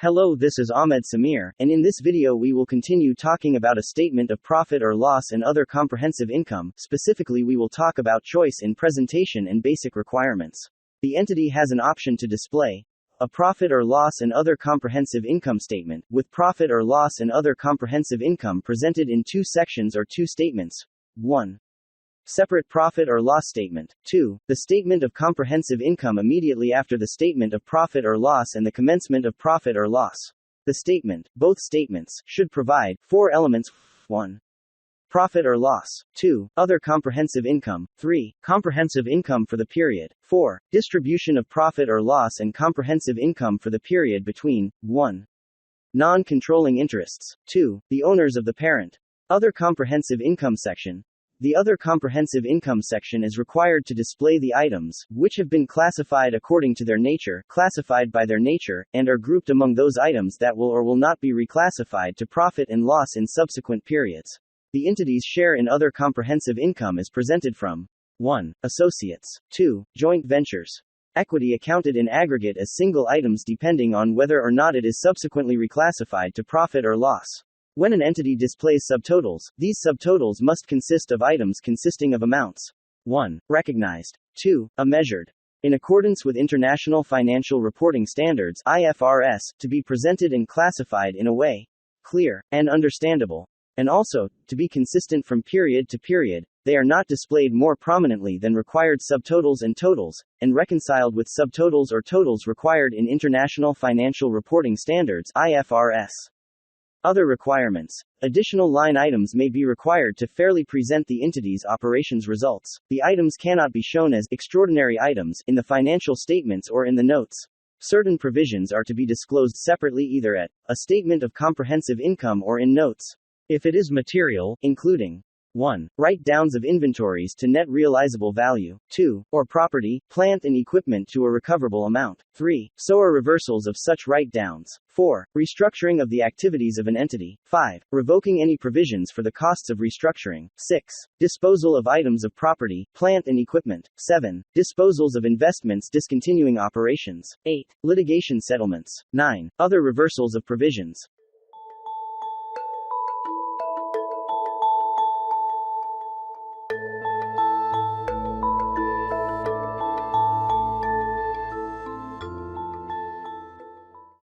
Hello, this is Ahmed Samir, and in this video we will continue talking about a statement of profit or loss and other comprehensive income. Specifically, we will talk about choice in presentation and basic requirements. The entity has an option to display a profit or loss and other comprehensive income statement, with profit or loss and other comprehensive income presented in two sections or two statements. 1. Separate profit or loss statement. 2. The statement of comprehensive income immediately after the statement of profit or loss and the commencement of profit or loss. The statement, both statements, should provide 4 elements. 1. Profit or loss. 2. Other comprehensive income. 3. Comprehensive income for the period. 4. Distribution of profit or loss and comprehensive income for the period between 1. Non-controlling interests. 2. The owners of the parent. Other comprehensive income section. The other comprehensive income section is required to display the items, which have been classified according to their nature, classified by their nature, and are grouped among those items that will or will not be reclassified to profit and loss in subsequent periods. The entity's share in other comprehensive income is presented from 1. Associates. 2. Joint ventures. Equity accounted in aggregate as single items depending on whether or not it is subsequently reclassified to profit or loss. When an entity displays subtotals, these subtotals must consist of items consisting of amounts 1. Recognized. 2. Measured. In accordance with International Financial Reporting Standards (IFRS), to be presented and classified in a way clear and understandable, and also to be consistent from period to period. They are not displayed more prominently than required subtotals and totals, and reconciled with subtotals or totals required in International Financial Reporting Standards (IFRS). Other requirements. Additional line items may be required to fairly present the entity's operations results. The items cannot be shown as extraordinary items in the financial statements or in the notes. Certain provisions are to be disclosed separately either at a statement of comprehensive income or in notes. If it is material, including 1. Write-downs of inventories to net realizable value. 2. Or property, plant and equipment to a recoverable amount. 3. Or reversals of such write-downs. 4. Restructuring of the activities of an entity. 5. Revoking any provisions for the costs of restructuring. 6. Disposal of items of property, plant and equipment. 7. Disposals of investments discontinuing operations. 8. Litigation settlements. 9. Other reversals of provisions.